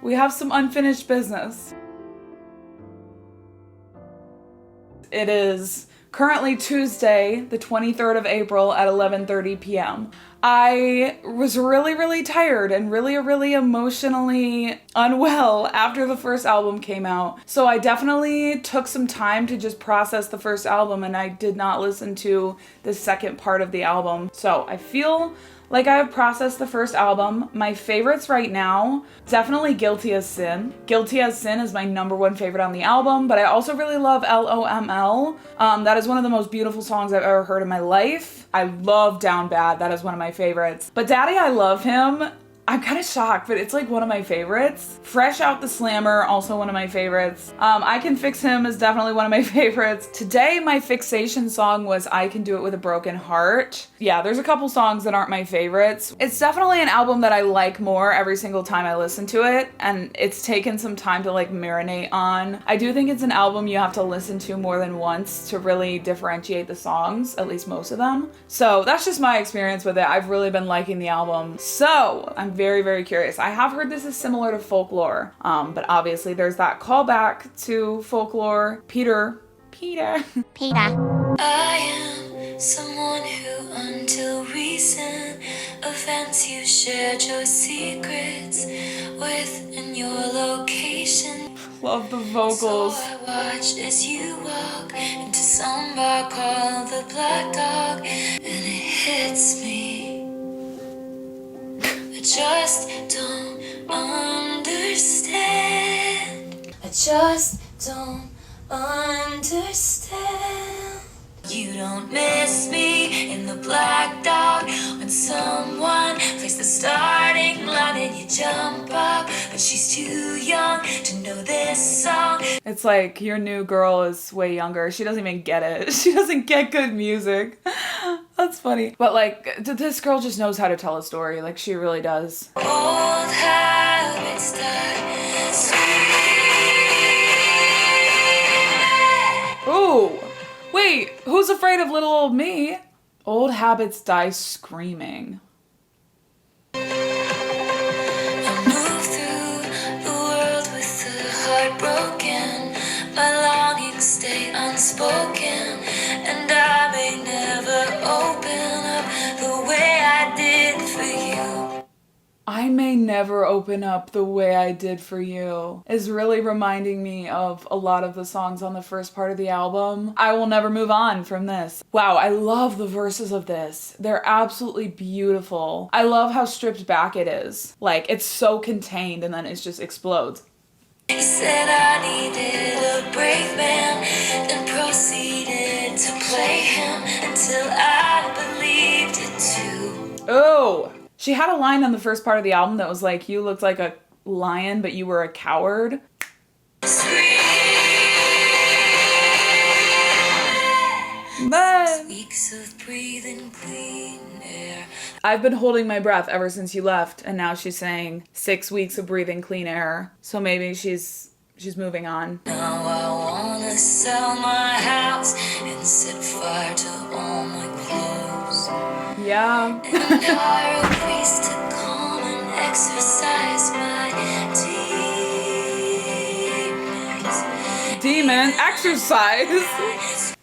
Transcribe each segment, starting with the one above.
We have some unfinished business. It is currently Tuesday, the 23rd of April at 11:30 p.m. I was really tired and really emotionally unwell after the first album came out. So I definitely took some time to just process the first album, and I did not listen to the second part of the album. So I feel like I have processed the first album. My favorites right now, definitely Guilty as Sin. Guilty as Sin is my #1 favorite on the album, but I also really love LOML. That is one of the most beautiful songs I've ever heard in my life. I love Down Bad, that is one of my favorites. But Daddy, I Love Him, I'm kind of shocked, but it's like one of my favorites. Fresh Out the Slammer, also one of my favorites. I Can Fix Him is definitely one of my favorites. Today, my fixation song was I Can Do It With a Broken Heart. Yeah, there's a couple songs that aren't my favorites. It's definitely an album that I like more every single time I listen to it, and it's taken some time to like marinate on. I do think it's an album you have to listen to more than once to really differentiate the songs, at least most of them. So that's just my experience with it. I've really been liking the album. So I'm very curious. I have heard this is similar to Folklore, but obviously there's that callback to Folklore. Peter. I am someone who until recent events you shared your secrets with in your location. Love the vocals. So I watched as you walk into some bar called the Black Dog, and it hits me. I just don't understand. I just don't understand. You don't miss me in the Black Dog when someone plays the starting line and you jump up, but she's too young to know this song. It's like your new girl is way younger. She doesn't even get it. She doesn't get good music. That's funny. But like, this girl just knows how to tell a story. Like, she really does. Old habits die sweet. Ooh. Wait, who's afraid of little old me? Old habits die screaming. I move through the world with the heart broken. My longings stay unspoken, and I may never open up the way I did for you. I may never open up the way I did for you is really reminding me of a lot of the songs on the first part of the album. I will never move on from this. Wow, I love the verses of this. They're absolutely beautiful. I love how stripped back it is. Like, it's so contained and then it just explodes. He said I needed a brave man, then proceeded to play him until I believed it too. Oh! She had a line on the first part of the album that was like, you looked like a lion, but you were a coward. But weeks of breathing clean air. I've been holding my breath ever since you left, and now she's saying 6 weeks of breathing clean air. So maybe she's moving on. Now I wanna sell my house and set fire to all my clothes. Yeah. And hire a priest to come and exorcise my demons. Demon exercise.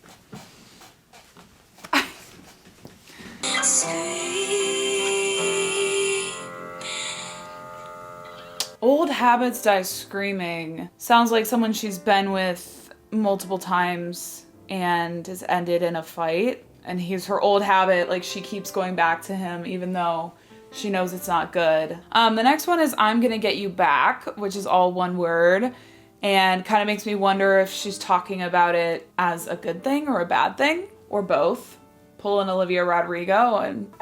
Old habits die screaming. Sounds like someone she's been with multiple times and has ended in a fight. And he's her old habit, like she keeps going back to him even though she knows it's not good. The next one is I'm Gonna Get You Back, which is all one word. And kind of makes me wonder if she's talking about it as a good thing or a bad thing, or both. Pull an Olivia Rodrigo and...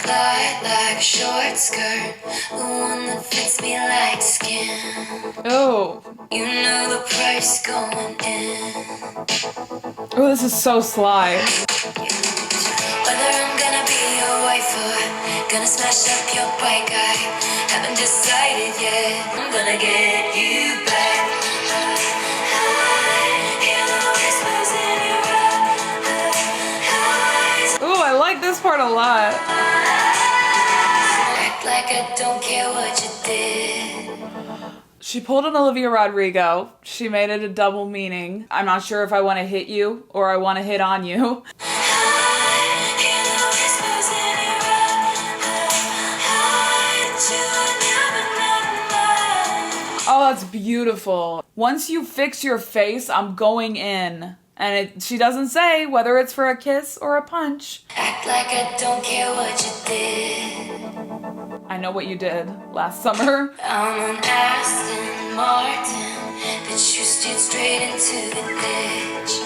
Light like short skirt, the one that fits me like skin. Oh. You know the price going in. Oh, this is so sly. Whether I'm gonna be your wife or gonna smash up your bike, I haven't decided yet. I'm gonna get you back. Ooh, I like this part a lot. like I don't care what you did. She pulled an Olivia Rodrigo. She made it a double meaning. I'm not sure if I want to hit you or I want to hit on you. Oh, that's beautiful. Once you fix your face, I'm going in. And she doesn't say whether it's for a kiss or a punch. Act like I don't care what you did. I know what you did last summer. I'm an Aston Martin that you steered straight into the ditch.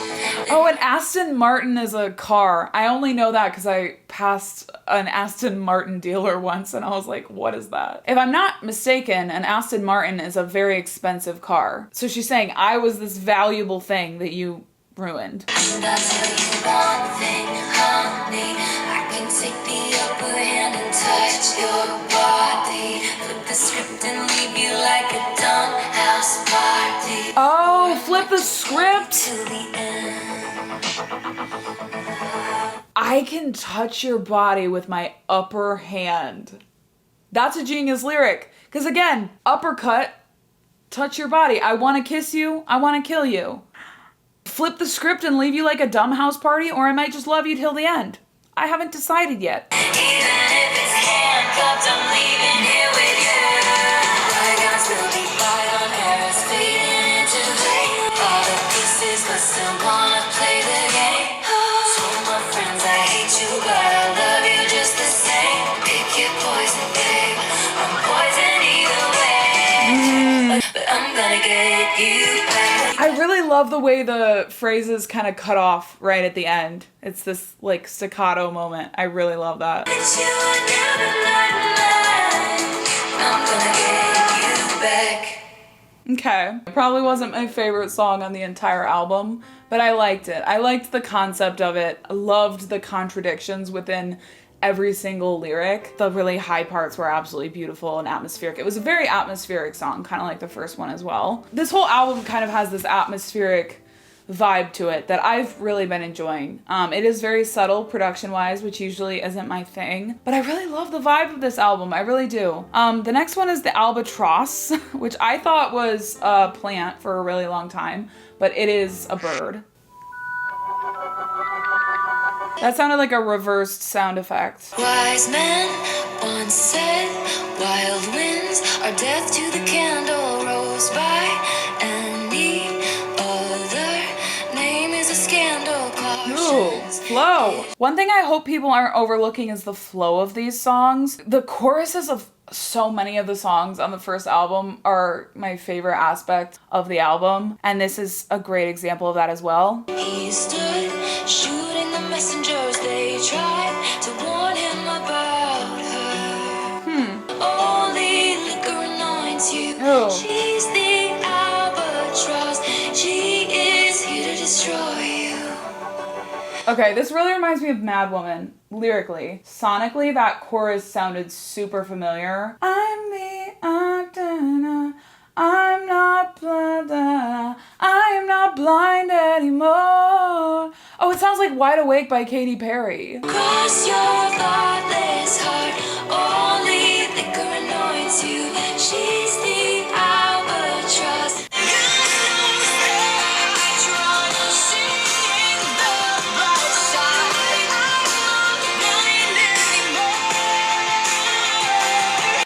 Oh, an Aston Martin is a car. I only know that because I passed an Aston Martin dealer once and I was like, what is that? If I'm not mistaken, an Aston Martin is a very expensive car. So she's saying I was this valuable thing that you ruined. And I'll tell you one thing, honey, I can take the upper hand and touch your body. Flip the script and leave you like a dumb house party. Oh, flip the script. Till the end. I can touch your body with my upper hand. That's a genius lyric. Because again, uppercut, touch your body. I want to kiss you. I want to kill you. Flip the script and leave you like a dumb house party, or I might just love you till the end. I haven't decided yet. Even if it's handcuffed, I'm leaving here with you. Bygones will be bygones, fading into the rain. All the pieces, but still wanna play the game. So my friends, I hate you, but I love you just the same. Pick your poison, babe. I'm poison either way. But I'm gonna get you back. I really love the way the phrases kind of cut off right at the end. It's this like staccato moment. I really love that. It's you and never let mine. I'm gonna get you back. Okay. It probably wasn't my favorite song on the entire album, but I liked it. I liked the concept of it. I loved the contradictions within every single lyric. The really high parts were absolutely beautiful and atmospheric. It was a very atmospheric song, kind of like the first one as well. This whole album kind of has this atmospheric vibe to it that I've really been enjoying. It is very subtle production-wise, which usually isn't my thing, but I really love the vibe of this album. I really do. The next one is the Albatross, which I thought was a plant for a really long time, but it is a bird. That sounded like a reversed sound effect. Wise men once said, wild winds are death to the candle rose by any other name is a scandal. Ooh, flow. One thing I hope people aren't overlooking is the flow of these songs. The choruses of so many of the songs on the first album are my favorite aspect of the album, and this is a great example of that as well. He stood shooting the messengers, they tried to warn him about her. Only liquor anoints you. Oh. She's the albatross. She is here to destroy you. Okay, this really reminds me of Mad Woman, lyrically. Sonically, that chorus sounded super familiar. aIMee, I'm not blind, I am not blind anymore. Oh, it sounds like Wide Awake by Katy Perry. Cross your thoughtless heart. Only liquor anoints you. She's the albatross.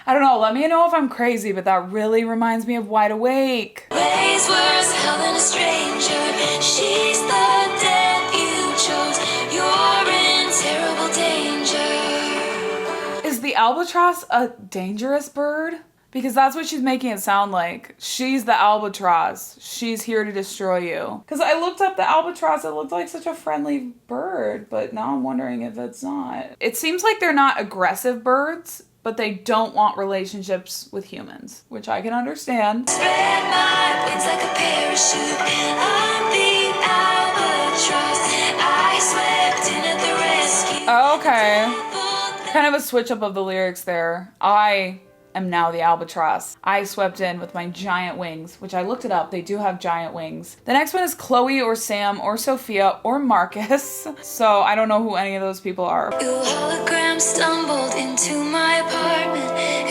I don't know, let me know if I'm crazy, but that really reminds me of Wide Awake. Ways worse hell than a stranger. She's the death you chose. You're in terrible danger. Is the albatross a dangerous bird? Because that's what she's making it sound like. She's the albatross. She's here to destroy you. Because I looked up the albatross, it looked like such a friendly bird, but now I'm wondering if it's not. It seems like they're not aggressive birds, but they don't want relationships with humans, which I can understand. Spread my wings like a parachute. I'm the albatross. I swept in at the rescue. Okay. Kind of a switch up of the lyrics there. I am now the albatross. I swept in with my giant wings, which I looked it up. They do have giant wings. The next one is Chloe or Sam or Sophia or Marcus. So I don't know who any of those people are. Your hologram stumbled into my apartment.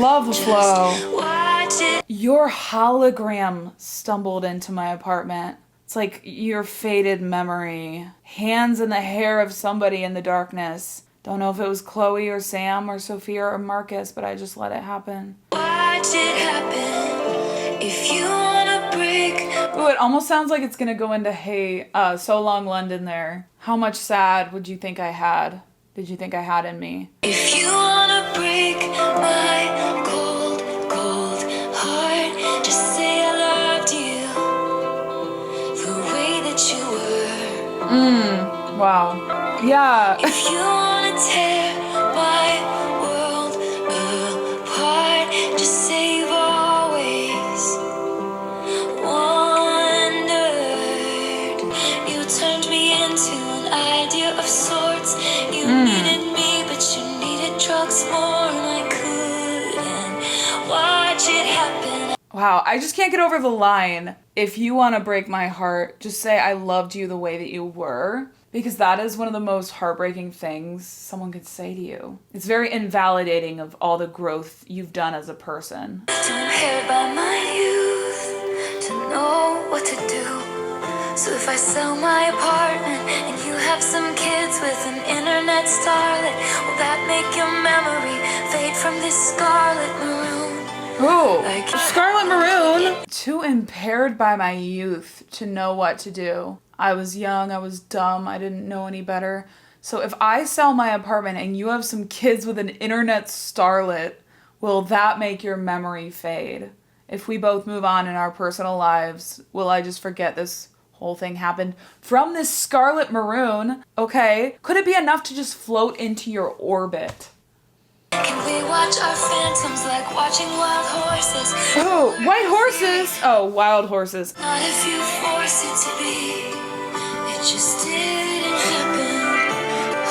Love the Just flow. watch it. Your hologram stumbled into my apartment. It's like your faded memory. Hands in the hair of somebody in the darkness. Don't know if it was Chloe or Sam or Sophia or Marcus, but I just let it happen. Watch it happen. If you wanna break. Ooh, it almost sounds like it's gonna go into Hey, So Long London there. How much sad would you think I had? Did you think I had in me? If you wanna break my cold, cold heart, just say I loved you the way that you were. Wow. Yeah. If you wanna tear my world apart, just say you've always wondered. You turned me into an idea of sorts. You needed me, but you needed drugs more, and I couldn't watch it happen. Wow, I just can't get over the line. If you want to break my heart, just say I loved you the way that you were. Because that is one of the most heartbreaking things someone could say to you. It's very invalidating of all the growth you've done as a person. Too impaired by my youth to know what to do. So if I sell my apartment and you have some kids with an internet starlet, will that make your memory fade from this scarlet maroon? Ooh, Like Scarlet Maroon. Too impaired by my youth to know what to do. I was young, I was dumb, I didn't know any better. So if I sell my apartment and you have some kids with an internet starlet, will that make your memory fade? If we both move on in our personal lives, will I just forget this whole thing happened from this Scarlet Maroon? Okay, could it be enough to just float into your orbit? can we watch our phantoms like watching wild horses? Oh, white horses! Oh, wild horses. Not if you force it to be. It just didn't happen.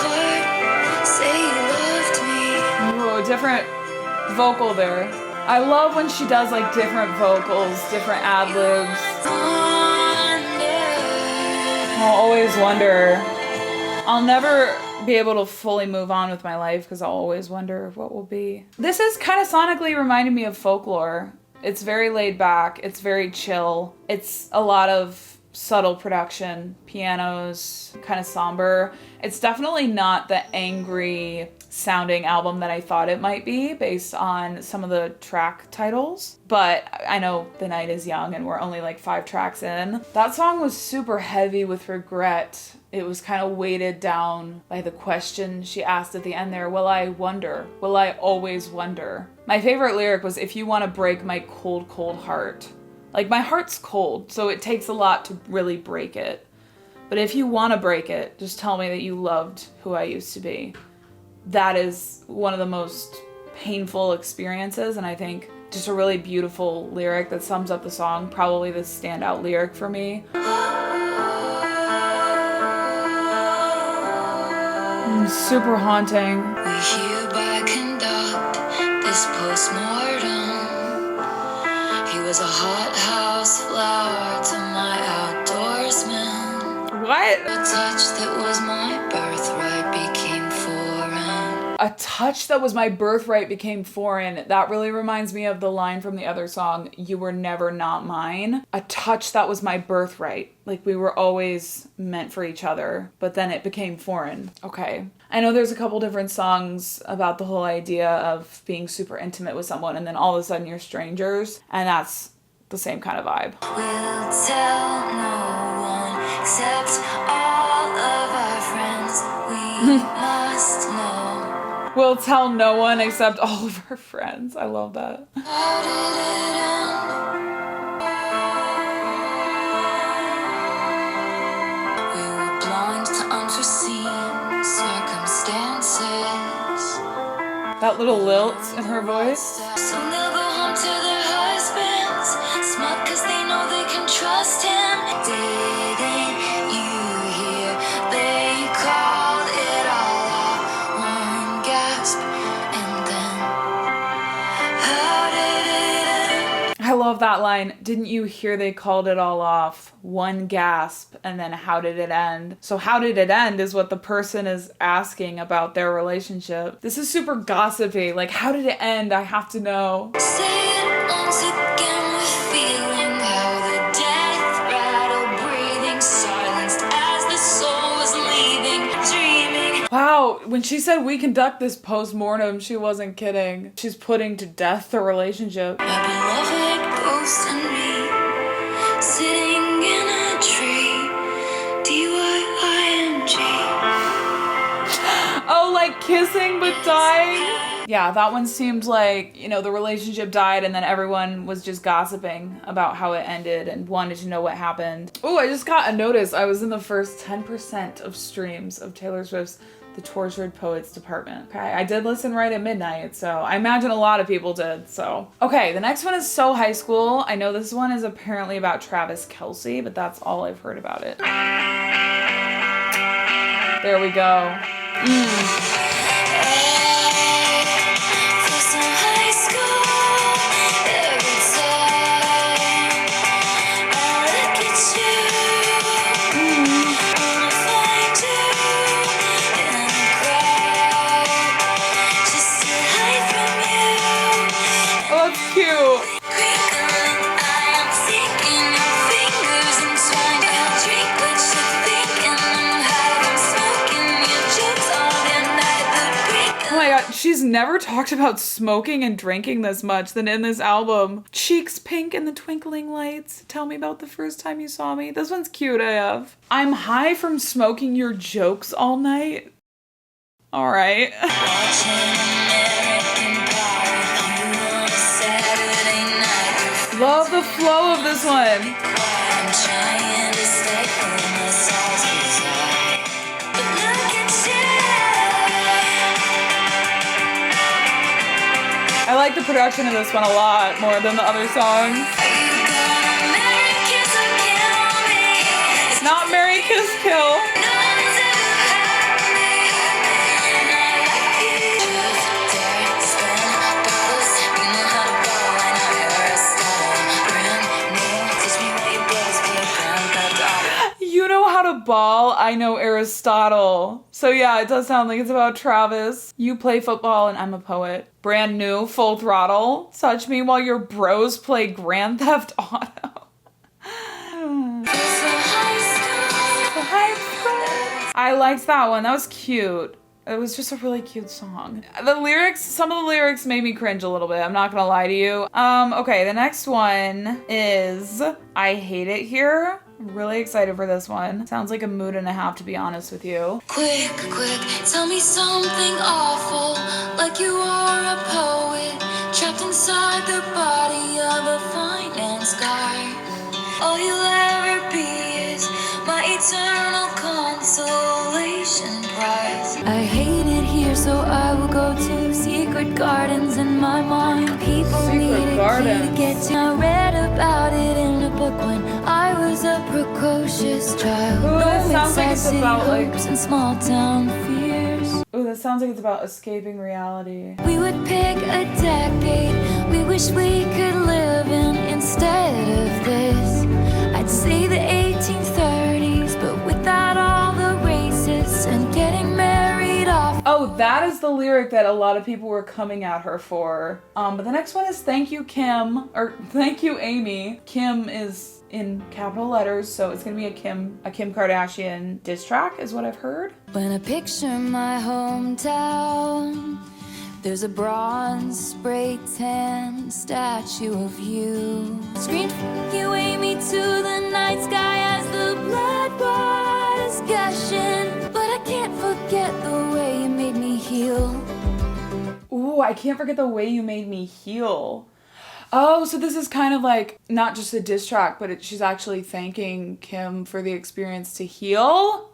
Heart, say you loved me. Ooh, different vocal there. I love when she does like different vocals, different ad-libs. I'll always wonder. I'll never be able to fully move on with my life because I'll always wonder what will be. This is kind of sonically reminding me of Folklore. It's very laid back. It's very chill. It's a lot of subtle production, pianos, kind of somber. It's definitely not the angry sounding album that I thought it might be based on some of the track titles. But I know The Night is Young and we're only like 5 tracks in. That song was super heavy with regret. It was kind of weighted down by the question she asked at the end there, will I wonder? Will I always wonder? My favorite lyric was, if you want to break my cold, cold heart. Like, my heart's cold, so it takes a lot to really break it. But if you want to break it, just tell me that you loved who I used to be. That is one of the most painful experiences, and I think just a really beautiful lyric that sums up the song. Probably the standout lyric for me. Super haunting. We hereby conduct this postmortem. He was a hothouse flower to my outdoorsman. What? A touch that was my birthright became foreign. A touch that was my birthright became foreign. That really reminds me of the line from the other song, You Were Never Not Mine. A touch that was my birthright. Like, we were always meant for each other, but then it became foreign. Okay. I know there's a couple different songs about the whole idea of being super intimate with someone and then all of a sudden you're strangers, and that's the same kind of vibe. We'll tell no one except all of our friends. We must know. We'll tell no one except all of our friends. I love that. How did it end? We were blind to unforeseen circumstances. That little lilt in her voice. So they'll go home to their husbands, smug cause they know they can trust him. Didn't you hear? They called it all out, one gasp, and then how did it end? I love love that line. Didn't you hear they called it all off? One gasp, and then how did it end? So how did it end is what the person is asking about their relationship. This is super gossipy. Like, how did it end? I have to know. Say it once again with feeling how the death rattle breathing silenced as the soul was leaving, dreaming. Wow, when she said we conduct this post-mortem, she wasn't kidding. She's putting to death the relationship. My beloved ghost and me, sitting in a tree, DYING. Oh, like kissing but dying? Yeah, that one seemed like, you know, the relationship died and then everyone was just gossiping about how it ended and wanted to know what happened. Oh, I just got a notice. I was in the first 10% of streams of Taylor Swift's The Tortured Poets Department. Okay, I did listen right at midnight, so I imagine a lot of people did, so. Okay, the next one is So High School. I know this one is apparently about Travis Kelce, but that's all I've heard about it. There we go. She's never talked about smoking and drinking this much than in this album. Cheeks pink in the twinkling lights. Tell me about the first time you saw me. This one's cute AF. I'm high from smoking your jokes all night. All right. Love the flow of this one. I like the production of this one a lot more than the other songs. Not Marry, Kiss, Kill. You know how to ball, I know Aristotle. So yeah, it does sound like it's about Travis. You play football and I'm a poet. Brand new, Full Throttle. Touch me while your bros play Grand Theft Auto. I liked that one. That was cute. It was just a really cute song. The lyrics, some of the lyrics made me cringe a little bit. I'm not gonna lie to you. Okay, the next one is I Hate It Here. I'm really excited for this one. Sounds like a mood and a half, to be honest with you. Quick, tell me something awful, like you are a poet, trapped inside the body of a finance guy. All you'll ever be is my eternal consolation prize. I hate it here, so I will go to secret gardens in my mind. People need a key to get to. I read about it in a book when I was a precocious child. Ooh, that sounds like it's about like and small town fears. Ooh, that sounds like it's about escaping reality. We would pick a decade we wish we could live in instead of this. I'd say the 1830s, but without all the racists and getting married off. Oh, that is the lyric that a lot of people were coming at her for. But the next one is Thank You, Kim, or Thank You, AIMee. Kim is in capital letters, so it's gonna be a Kim Kardashian diss track, is what I've heard. When I picture my hometown, there's a bronze spray tan statue of you. Screamed you, AIMee, to the night sky as the blood was gushing. But I can't forget the way you made me heal. Ooh, I can't forget the way you made me heal. Oh, so this is kind of like not just a diss track, but she's actually thanking Kim for the experience to heal?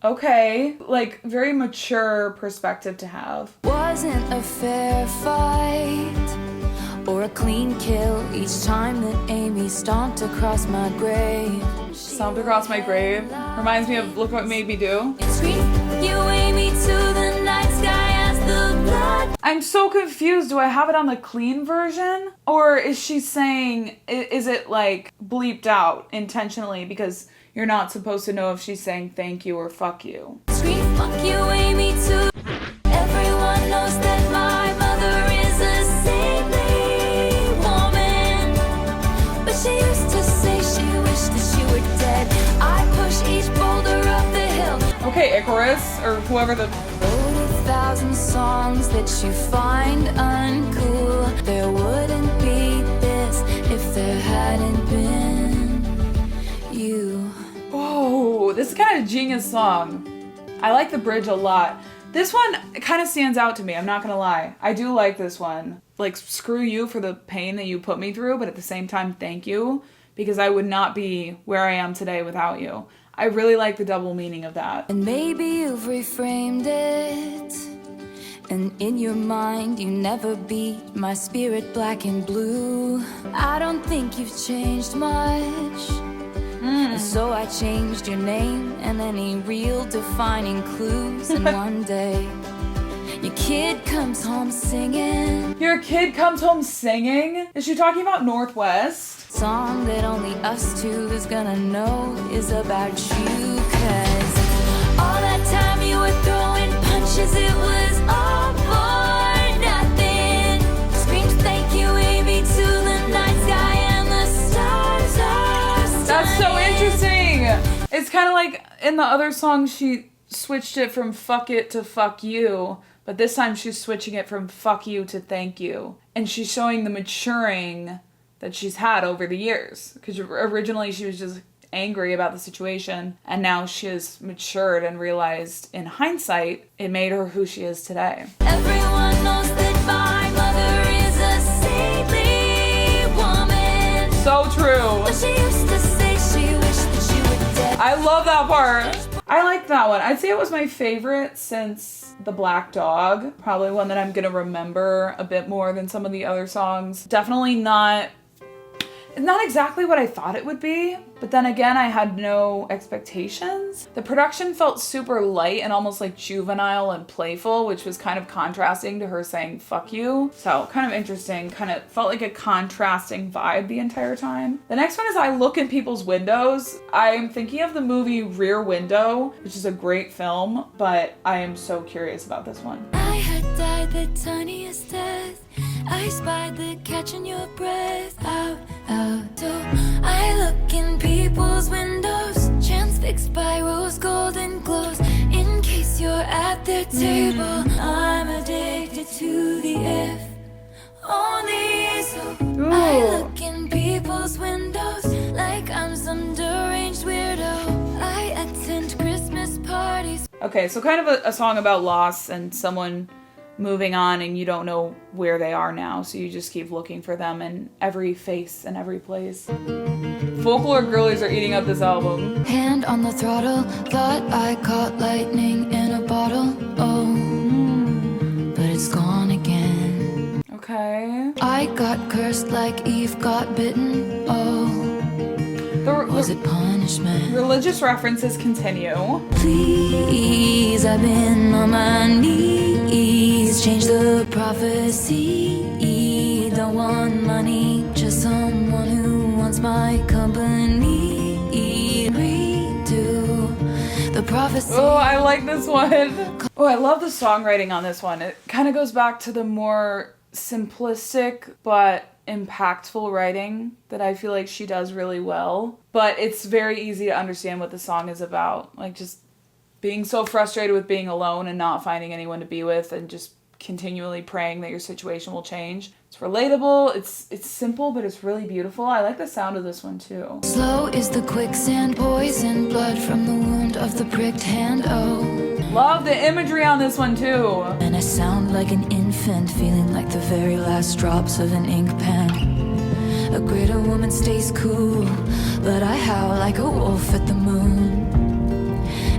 Okay, like very mature perspective to have. Wasn't a fair fight or a clean kill each time that AIMee stomped across my grave. Stomped across my grave? Reminds me of Look What Made Me Do. You, AIMee, to the night sky as the blood. I'm so confused. Do I have it on the clean version? Or is she saying, is it like bleeped out intentionally because you're not supposed to know if she's saying thank you or fuck you? Scream fuck you, aIMee too. Everyone knows that my mother is a saintly woman. But she used to say she wished that she were dead. I push each boulder up the hill. Okay, Icarus, or whoever the... 1,000 songs that you find uncool. There wouldn't be this if there hadn't been you. Oh, this is kind of a genius song. I like the bridge a lot. This one kind of stands out to me, I'm not gonna lie. I do like this one. Like, screw you for the pain that you put me through, but at the same time, thank you, because I would not be where I am today without you. I really like the double meaning of that. And maybe you've reframed it, and in your mind you never beat my spirit black and blue. I don't think you've changed much. And so I changed your name and any real defining clues. And one day your kid comes home singing. Your kid comes home singing? Is she talking about Northwest? Song that only us two is gonna know is about you. Cause all that time you were throwing punches, it was all for nothing. Screamed thank you, aIMee, to the night sky and the stars are stunning. That's so interesting! It's kind of like in the other song she switched it from fuck it to fuck you, but this time she's switching it from fuck you to thank you. And she's showing the maturing that she's had over the years. Because originally she was just angry about the situation, and now she has matured and realized in hindsight it made her who she is today. Everyone knows that my mother is a saintly woman. So true. But she used to say she wished that she were dead. I love that part. I like that one. I'd say it was my favorite since The Black Dog. Probably one that I'm gonna remember a bit more than some of the other songs. Definitely not exactly what I thought it would be, but then again, I had no expectations. The production felt super light and almost like juvenile and playful, which was kind of contrasting to her saying fuck you. So kind of interesting, kind of felt like a contrasting vibe the entire time. The next one is I Look in People's Windows. I'm thinking of the movie Rear Window, which is a great film, but I am so curious about this one. I had died the tiniest death. I spied the catch in your breath. Out. So I look in people's windows, transfixed by rose golden glows. In case you're at their table, I'm addicted to the if only. So I look in people's windows like I'm some deranged weirdo. I attend Christmas parties. Okay, so kind of a song about loss and someone moving on and you don't know where they are now, so you just keep looking for them in every face and every place. Folklore girlies are eating up this album. Hand on the throttle, thought I caught lightning in a bottle. Oh, but it's gone again. Okay. I got cursed like Eve got bitten. Oh, was it punishment? Religious references continue. Please, I've been on my knees. Change the prophecy. Don't want money, just someone who wants my company. Redo the prophecy. Oh, I like this one. Oh, I love the songwriting on this one. It kind of goes back to the more simplistic but impactful writing that I feel like she does really well. But it's very easy to understand what the song is about. Like just being so frustrated with being alone and not finding anyone to be with and just continually praying that your situation will change. It's relatable, it's simple, but it's really beautiful. I like the sound of this one too. Slow is the quicksand, poison blood from the wound of the pricked hand. Oh, love the imagery on this one too. and I sound like an infant, feeling like the very last drops of an ink pen. A greater woman stays cool, but I howl like a wolf at the moon.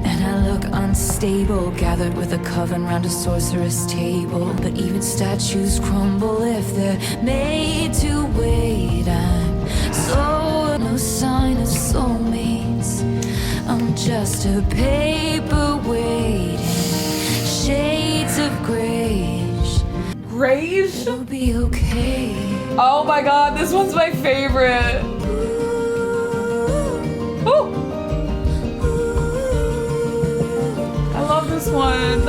And I look unstable, gathered with a coven round a sorceress table. But even statues crumble if they're made to wait. I'm so no sign of soulmates. I'm just a paper waiting, shades of grayish. it'll be okay. Oh my god, this one's my favorite. Ooh. I love this one.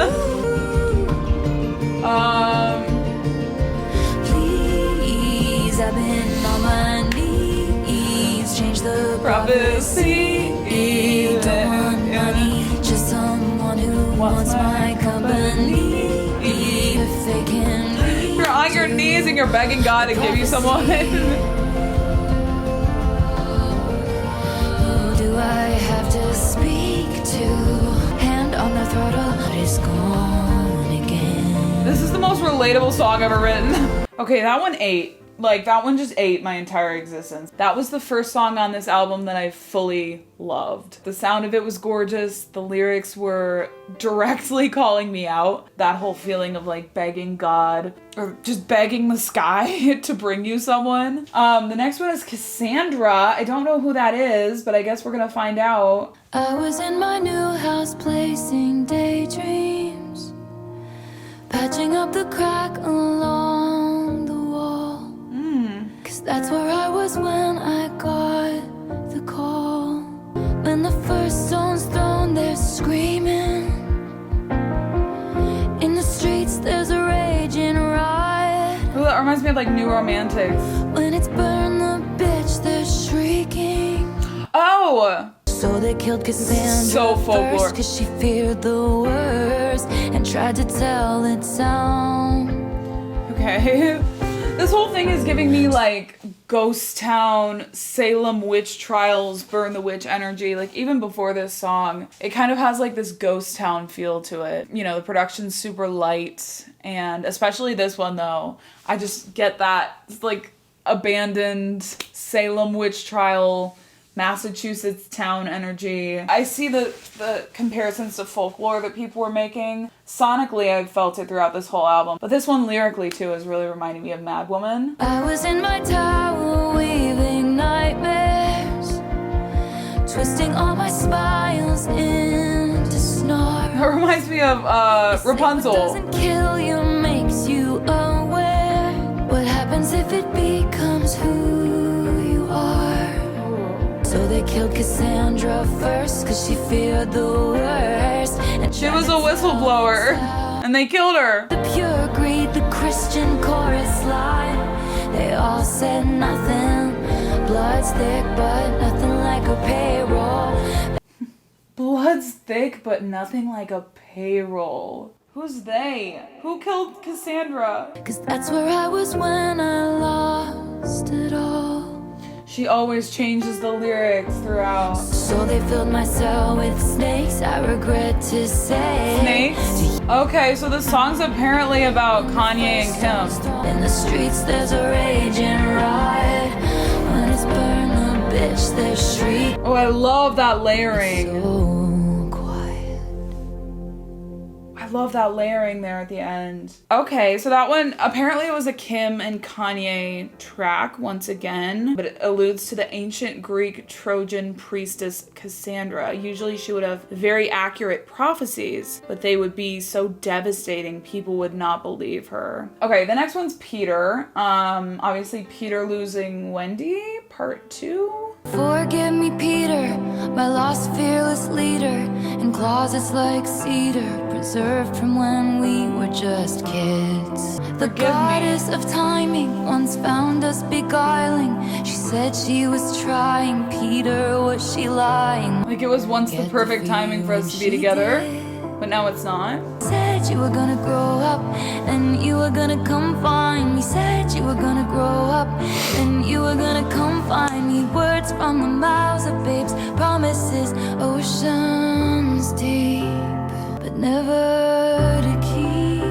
Please, I've been on my knees. Change the Prophecy. Don't want money, just someone who wants my company. If they can read. You're on your knees and you're begging God to give you someone. Who do I have to speak to? Hand on the throttle, but it's gone again. This is the most relatable song ever written. Okay, that one ate. Like, that one just ate my entire existence. That was the first song on this album that I fully loved. The sound of it was gorgeous. The lyrics were directly calling me out. That whole feeling of like begging God or just begging the sky to bring you someone. The next one is Cassandra. I don't know who that is, but I guess we're gonna find out. I was in my new house placing daydreams, patching up the crack along the wall. Cause that's where I was when I got the call. When the first stone's thrown, they're screaming. In the streets, there's a raging riot. Ooh, that reminds me of like New Romantics. When it's burn the bitch, they're shrieking. Oh! So they killed Cassandra So folklore. first, cause she feared the worst and tried to tell it sound. Okay. This whole thing is giving me like Ghost Town, Salem witch trials, Burn the Witch energy. Like even before this song, it kind of has like this Ghost Town feel to it. You know, the production's super light, and especially this one though, I just get that like abandoned Salem witch trial, Massachusetts town energy. I see the comparisons to folklore that people were making. Sonically, I've felt it throughout this whole album. But this one lyrically, too, is really reminding me of Mad Woman. I was in my tower weaving nightmares, twisting all my smiles into snark. It reminds me of Rapunzel. What doesn't kill you makes you aware. What happens if it becomes who you are? So they killed Cassandra first, cause she feared the worst. And She was a whistleblower, and they killed her. the pure greed, the Christian chorus line. They all said nothing. Blood's thick, but nothing like a payroll. Blood's thick, but nothing like a payroll. Who's they? Who killed Cassandra? Cause that's where I was when I lost it all. She always changes the lyrics throughout. So they filled my cell with snakes, I regret to say. Snakes? Okay, so the song's apparently about Kanye and Kim. In the streets there's a raging riot. When it's burn the bitch, there's shriek. Oh, I love that layering. So quiet. I love that layering there at the end. Okay, so that one, apparently it was a Kim and Kanye track once again, but it alludes to the ancient Greek Trojan priestess Cassandra. Usually she would have very accurate prophecies, but they would be so devastating people would not believe her. Okay, the next one's Peter. Obviously Peter losing Wendy, part 2. Forgive me, Peter, my lost fearless leader. In closets like cedar, preserved from when we were just kids. The Forgive me. goddess of timing once found us beguiling. She said she was trying. Peter, was she lying? Like it was once the perfect timing for us to be together, but now it's not. Said you were gonna grow up and you were gonna come find me. Said you were gonna grow up and you were gonna come find me. Words from the mouths of babes, promises, oceans deep, but never to keep.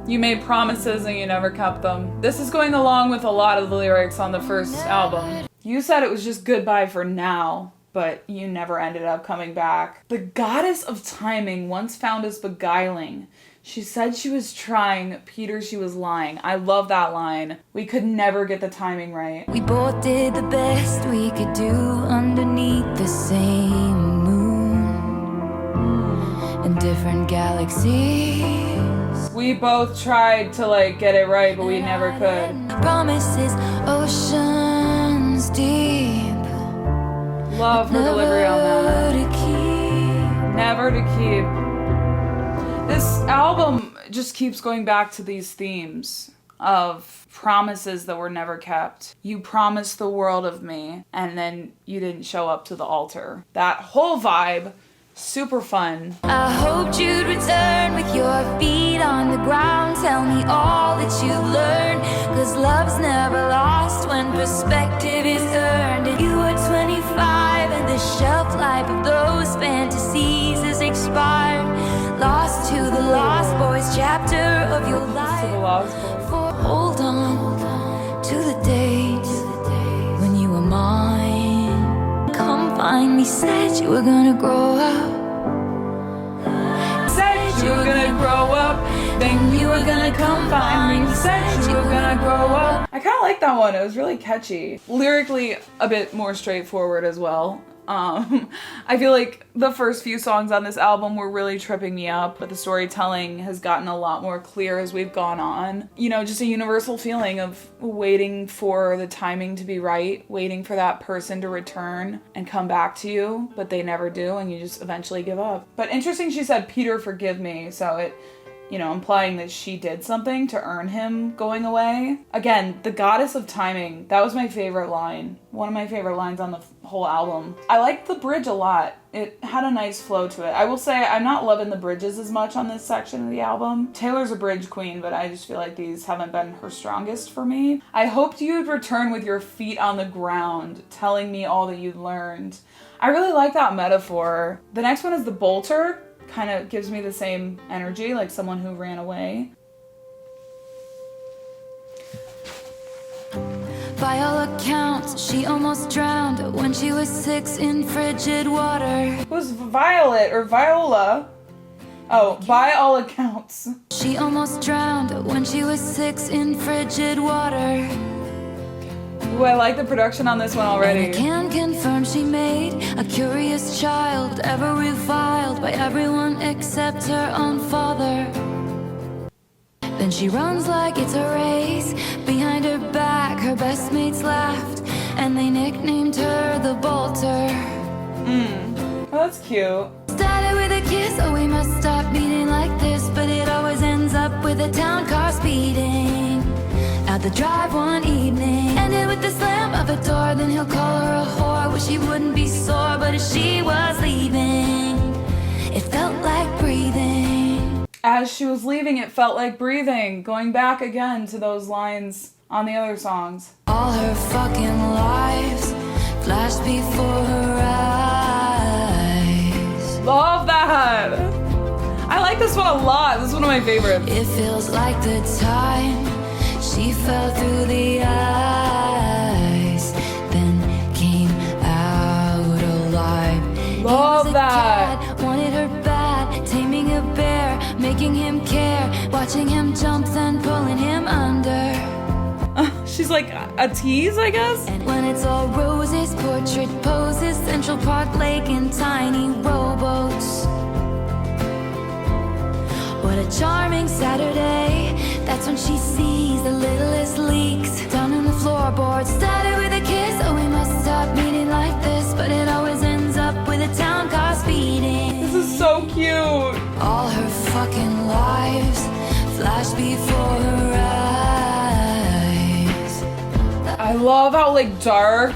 You made promises and you never kept them. This is going along with a lot of the lyrics on the first album. You said it was just goodbye for now, but you never ended up coming back. The goddess of timing once found us beguiling. She said she was trying, Peter, she was lying. I love that line. We could never get the timing right. We both did the best we could do underneath the same moon in different galaxies. We both tried to like get it right, but we never could. Promises, oceans deep. Love her delivery on that. Never to keep. This album just keeps going back to these themes of promises that were never kept. You promised the world of me, and then you didn't show up to the altar. That whole vibe, super fun. I hoped you'd return with your feet on the ground. Tell me all that you've learned, 'cause love's never lost when perspective is earned. And you were 25 and the shelf life of those fantasies is expired. Lost to the Lost Boys chapter of your life. To the Lost Boys. Hold on to the days when you were mine. Come find me, said you were gonna grow up. Said you were gonna grow up, then you were gonna come find me. Said you were gonna grow up. I kind of like that one. It was really catchy. Lyrically, a bit more straightforward as well. I feel like the first few songs on this album were really tripping me up, but the storytelling has gotten a lot more clear as we've gone on. You know, just a universal feeling of waiting for the timing to be right, waiting for that person to return and come back to you, but they never do, and you just eventually give up. But interesting, she said, "Peter, forgive me," so it, you know, implying that she did something to earn him going away. Again, the goddess of timing. That was my favorite line. One of my favorite lines on the whole album. I liked the bridge a lot. It had a nice flow to it. I will say I'm not loving the bridges as much on this section of the album. Taylor's a bridge queen, but I just feel like these haven't been her strongest for me. I hoped you'd return with your feet on the ground, telling me all that you'd learned. I really like that metaphor. The next one is the bolter. Kind of gives me the same energy, like someone who ran away. By all accounts, she almost drowned when she was 6 in frigid water. Who's Violet or Viola? Oh, by all accounts. She almost drowned when she was 6 in frigid water. Ooh, I like the production on this one already. And I can confirm she made a curious child, ever reviled by everyone except her own father. Then she runs like it's a race. Behind her back, her best mates laughed, and they nicknamed her the Bolter. Oh, that's cute. Started with a kiss, oh we must stop beating like this, but it always ends up with a town car speeding out the drive one evening. Ended with the slam of a door, then he'll call her a whore. Wish he wouldn't be sore, but as she was leaving, it felt like breathing. As she was leaving, it felt like breathing. Going back again to those lines on the other songs. All her fucking lives flashed before her eyes. Love that! I like this one a lot. This is one of my favorites. It feels like the time she fell through the ice, then came out alive. Love that! Cat, wanted her bad, taming a bear, making him care, watching him jump, then pulling him under. She's like a tease, I guess? And when it's all roses, portrait poses, Central Park Lake and tiny rowboats. What a charming Saturday. That's when she sees the littlest leaks down in the floorboards. Started with a kiss, oh we must stop meeting like this, but it always ends up with a town car speeding. This is so cute. All her fucking lives flashed before her eyes. I love how like dark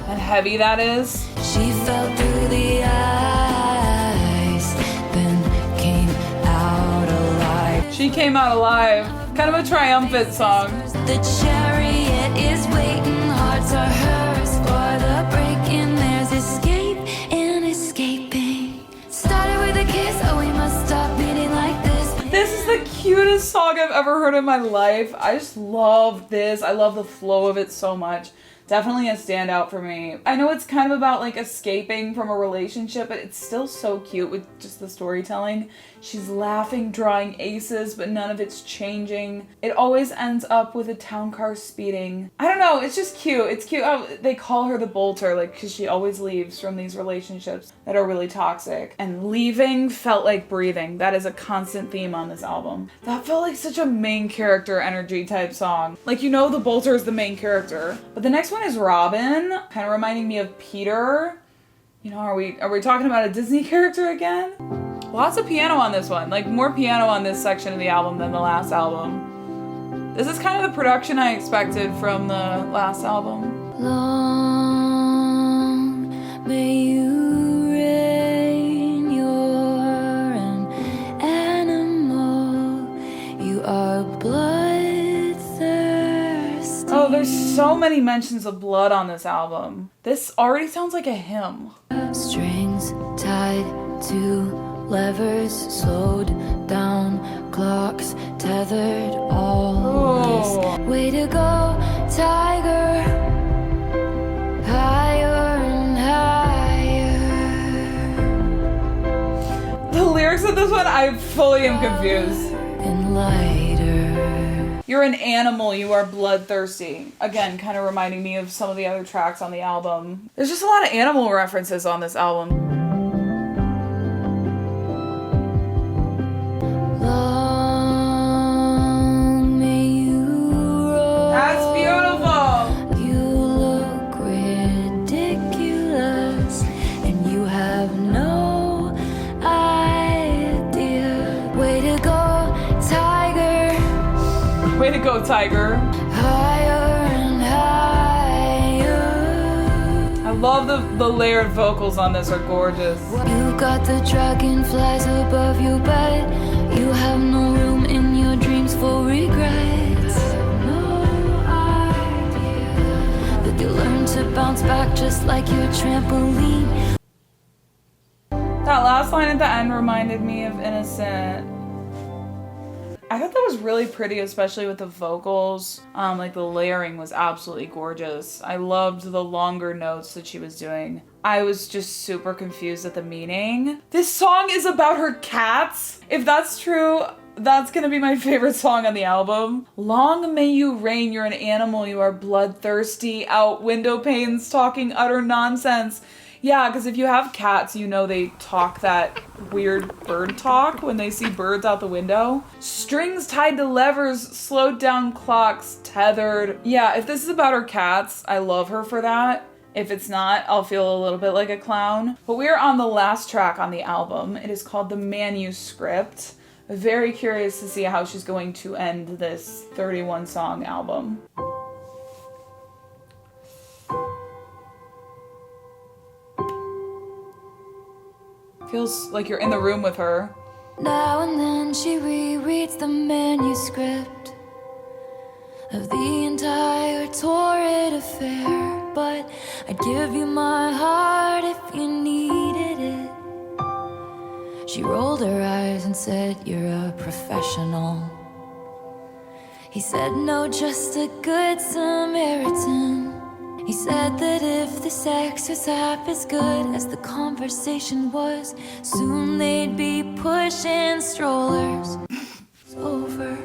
and heavy that is. She fell through the ice, then came out alive. She came out alive. Kind of a triumphant song. The chariot is waiting, hearts are hers for the breaking. There's escape and escaping. Started with a kiss, oh we must stop meeting like this. This is the cutest song I've ever heard in my life. I just love this. I love the flow of it so much. Definitely a standout for me. I know it's kind of about like escaping from a relationship, but it's still so cute with just the storytelling. She's laughing, drawing aces, but none of it's changing. It always ends up with a town car speeding. I don't know, it's just cute. It's cute how they call her the bolter, like, because she always leaves from these relationships that are really toxic. And leaving felt like breathing. That is a constant theme on this album. That felt like such a main character energy type song. Like, you know the bolter is the main character. But the next one is Robin, kind of reminding me of Peter. You know, are we talking about a Disney character again? Lots of piano on this one, like more piano on this section of the album than the last album. This is kind of the production I expected from the last album. Long may you reign, you're an animal, you are bloodthirsty. Oh, there's so many mentions of blood on this album. This already sounds like a hymn. Strings tied to levers, slowed down clocks, tethered all this. Way to go, tiger, higher and higher. The lyrics of this one, I fully am confused. And lighter. You're an animal, you are bloodthirsty. Again, kind of reminding me of some of the other tracks on the album. There's just a lot of animal references on this album. Long may you roll. That's beautiful. You look ridiculous, and you have no idea. Way to go, tiger. Way to go, tiger. Higher and higher. I love the layered vocals on this, are gorgeous. You got the dragonflies above your bed. You have no room in your dreams for regrets. No idea that you learn to bounce back just like your trampoline. That last line at the end reminded me of Innocent. I thought that was really pretty, especially with the vocals. Like the layering was absolutely gorgeous. I loved the longer notes that she was doing. I was just super confused at the meaning. This song is about her cats. If that's true, that's gonna be my favorite song on the album. Long may you reign, you're an animal, you are bloodthirsty, out window panes talking utter nonsense. Yeah, because if you have cats, you know they talk that weird bird talk when they see birds out the window. Strings tied to levers, slowed down clocks, tethered. Yeah, if this is about her cats, I love her for that. If it's not, I'll feel a little bit like a clown. But we are on the last track on the album. It is called the Manuscript. Very curious to see how she's going to end this 31 song album. Feels like you're in the room with her. Now and then she rereads the manuscript of the entire torrid affair. But I'd give you my heart if you needed it. She rolled her eyes and said, "You're a professional." He said, "No, just a good Samaritan." He said that if the sex was half as good as the conversation was, soon they'd be pushing strollers. It's over.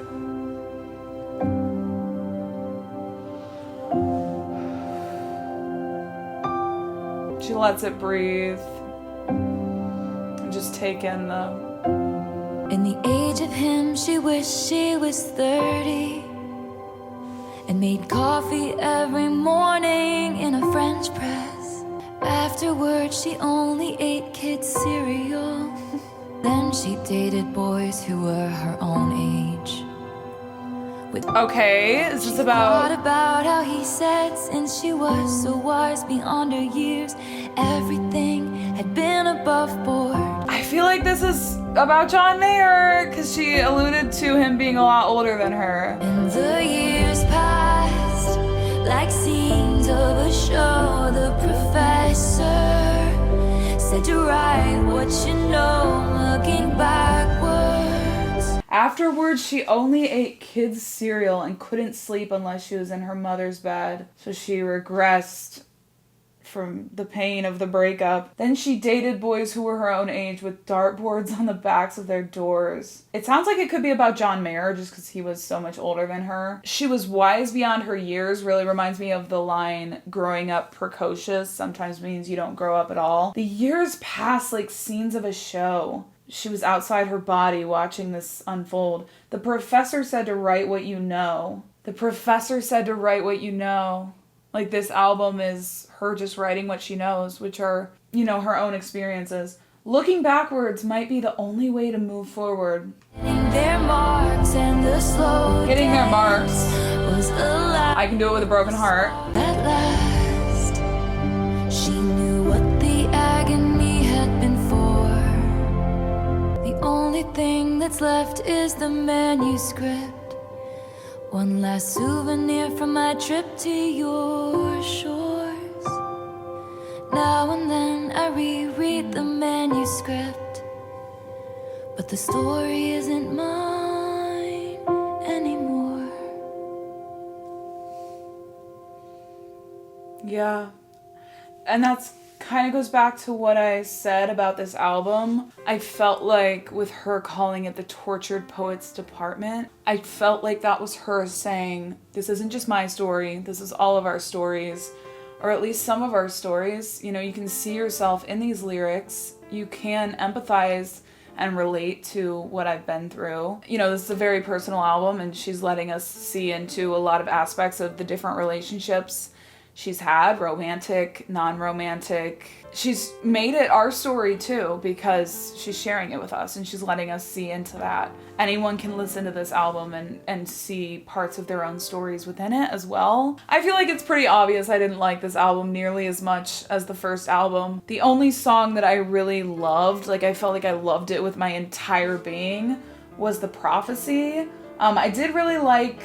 She lets it breathe. And just take in the... In the age of him, she wished she was 30 and made coffee every morning in a French press. Afterwards, she only ate kids' cereal. Then she dated boys who were her own age. Okay, is this Thought about... about how he said since she was so wise beyond her years, everything had been above board. I feel like this is about John Mayer, because she alluded to him being a lot older than her. And the years passed like scenes of a show. The professor said to write what you know, looking backwards. Afterwards, she only ate kids' cereal and couldn't sleep unless she was in her mother's bed. So she regressed from the pain of the breakup. Then she dated boys who were her own age with dartboards on the backs of their doors. It sounds like it could be about John Mayer just because he was so much older than her. She was wise beyond her years, really reminds me of the line, growing up precocious sometimes means you don't grow up at all. The years passed like scenes of a show. She was outside her body watching this unfold. The professor said to write what you know. The professor said to write what you know. Like, this album is her just writing what she knows, which are, you know, her own experiences. Looking backwards might be the only way to move forward. Getting their marks and the slow Getting their marks. was alive. I can do it with a broken heart. At last, she knew what the agony had been for. The only thing that's left is the manuscript. One last souvenir from my trip to your shores. Now and then I reread the manuscript, but the story isn't mine anymore. Yeah. And that's kind of goes back to what I said about this album. I felt like with her calling it the Tortured Poets Department, I felt like that was her saying, this isn't just my story, this is all of our stories, or at least some of our stories. You know, you can see yourself in these lyrics, you can empathize and relate to what I've been through. You know, this is a very personal album, and she's letting us see into a lot of aspects of the different relationships she's had, romantic, non-romantic. She's made it our story too, because she's sharing it with us and she's letting us see into that. Anyone can listen to this album and see parts of their own stories within it as well. I feel like it's pretty obvious I didn't like this album nearly as much as the first album. The only song that I really loved, like I felt like I loved it with my entire being, was The Prophecy. I did really like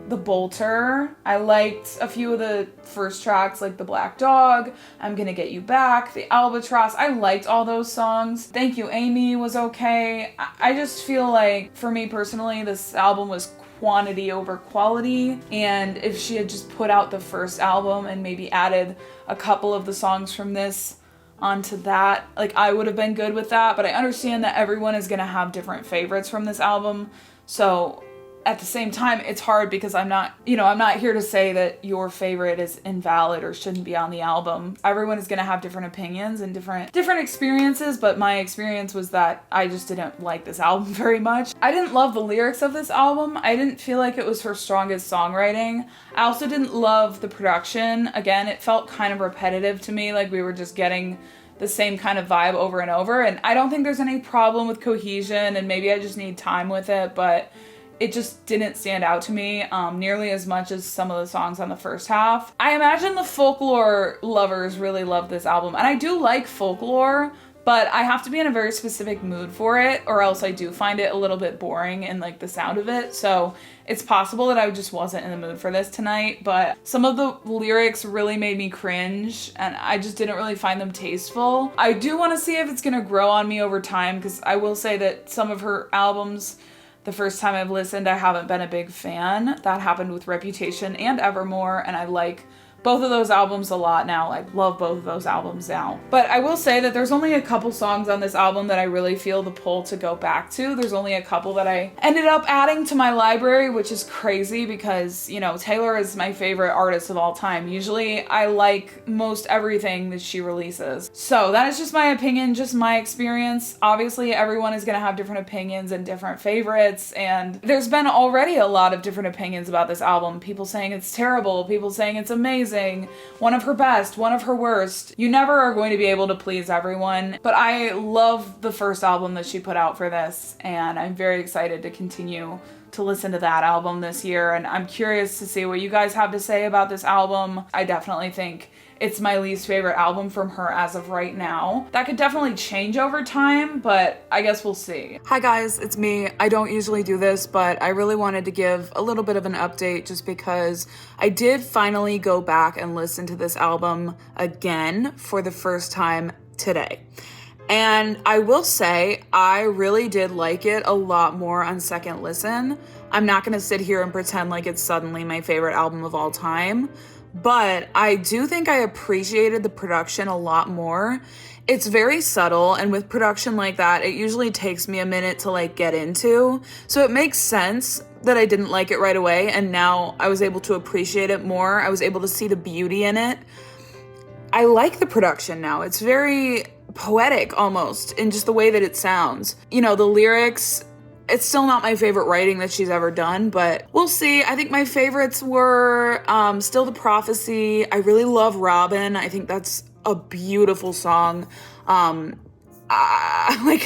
The Bolter. I liked a few of the first tracks, like The Black Dog, I'm Gonna Get You Back, The Albatross. I liked all those songs. Thank You, aIMee was okay. I just feel like, for me personally, this album was quantity over quality, and if she had just put out the first album and maybe added a couple of the songs from this onto that, like, I would have been good with that. But I understand that everyone is gonna have different favorites from this album, so at the same time, it's hard because I'm not here to say that your favorite is invalid or shouldn't be on the album. Everyone is going to have different opinions and different experiences, but my experience was that I just didn't like this album very much. I didn't love the lyrics of this album. I didn't feel like it was her strongest songwriting. I also didn't love the production. Again, it felt kind of repetitive to me, like we were just getting the same kind of vibe over and over, and I don't think there's any problem with cohesion, and maybe I just need time with it, but it just didn't stand out to me nearly as much as some of the songs on the first half. I imagine the folklore lovers really love this album, and I do like folklore, but I have to be in a very specific mood for it, or else I do find it a little bit boring and like the sound of it. So it's possible that I just wasn't in the mood for this tonight, but some of the lyrics really made me cringe, and I just didn't really find them tasteful. I do want to see if it's gonna grow on me over time, because I will say that some of her albums, the first time I've listened, I haven't been a big fan. That happened with Reputation and Evermore, and I like both of those albums a lot now. I love both of those albums now. But I will say that there's only a couple songs on this album that I really feel the pull to go back to. There's only a couple that I ended up adding to my library, which is crazy because, you know, Taylor is my favorite artist of all time. Usually I like most everything that she releases. So that is just my opinion, just my experience. Obviously, everyone is gonna have different opinions and different favorites, and there's been already a lot of different opinions about this album. People saying it's terrible, people saying it's amazing, one of her best, one of her worst. You never are going to be able to please everyone, but I love the first album that she put out for this, and I'm very excited to continue to listen to that album this year, and I'm curious to see what you guys have to say about this album. I definitely think it's my least favorite album from her as of right now. That could definitely change over time, but I guess we'll see. Hi guys, it's me. I don't usually do this, but I really wanted to give a little bit of an update just because I did finally go back and listen to this album again for the first time today. And I will say, I really did like it a lot more on second listen. I'm not gonna sit here and pretend like it's suddenly my favorite album of all time, but I do think I appreciated the production a lot more. It's very subtle, and with production like that, it usually takes me a minute to like get into. So it makes sense that I didn't like it right away, and now I was able to appreciate it more. I was able to see the beauty in it. I like the production now. It's very poetic almost in just the way that it sounds. You know, the lyrics, it's still not my favorite writing that she's ever done, but we'll see. I think my favorites were Still the Prophecy. I really love Robin. I think that's a beautiful song. Like,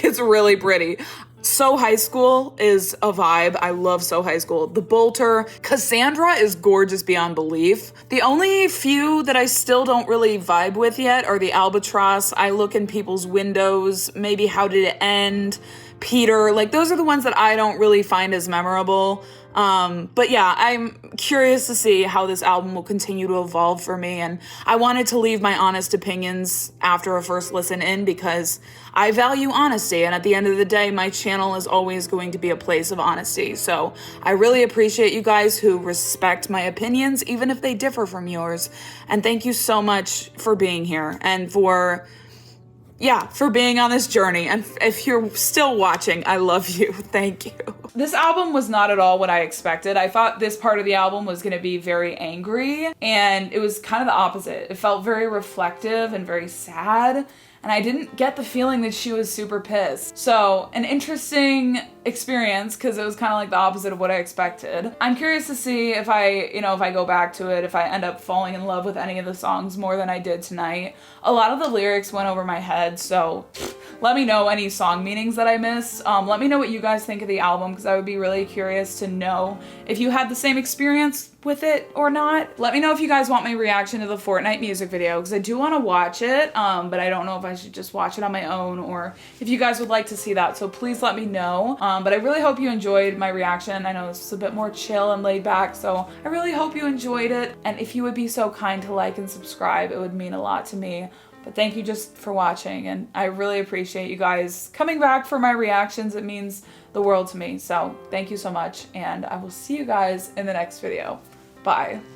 it's really pretty. So High School is a vibe. I love So High School. The Bolter. Cassandra is gorgeous beyond belief. The only few that I still don't really vibe with yet are the Albatross, I Look in People's Windows, maybe How Did It End, Peter. Like, those are the ones that I don't really find as memorable. But yeah, I'm curious to see how this album will continue to evolve for me, and I wanted to leave my honest opinions after a first listen in because I value honesty, and at the end of the day, my channel is always going to be a place of honesty. So I really appreciate you guys who respect my opinions, even if they differ from yours. And thank you so much for being here and for being on this journey. And if you're still watching, I love you. Thank you. This album was not at all what I expected. I thought this part of the album was going to be very angry, and it was kind of the opposite. It felt very reflective and very sad, and I didn't get the feeling that she was super pissed. So, an interesting experience because it was kind of like the opposite of what I expected. I'm curious to see if I go back to it, if I end up falling in love with any of the songs more than I did tonight. A lot of the lyrics went over my head, so let me know any song meanings that I missed. Let me know what you guys think of the album because I would be really curious to know if you had the same experience with it or not. Let me know if you guys want my reaction to the Fortnite music video because I do want to watch it, but I don't know if I should just watch it on my own or if you guys would like to see that, so please let me know. But I really hope you enjoyed my reaction. I know this was a bit more chill and laid back, so I really hope you enjoyed it, and if you would be so kind to like and subscribe, it would mean a lot to me. But thank you just for watching, and I really appreciate you guys coming back for my reactions. It means the world to me, so thank you so much, and I will see you guys in the next video. Bye.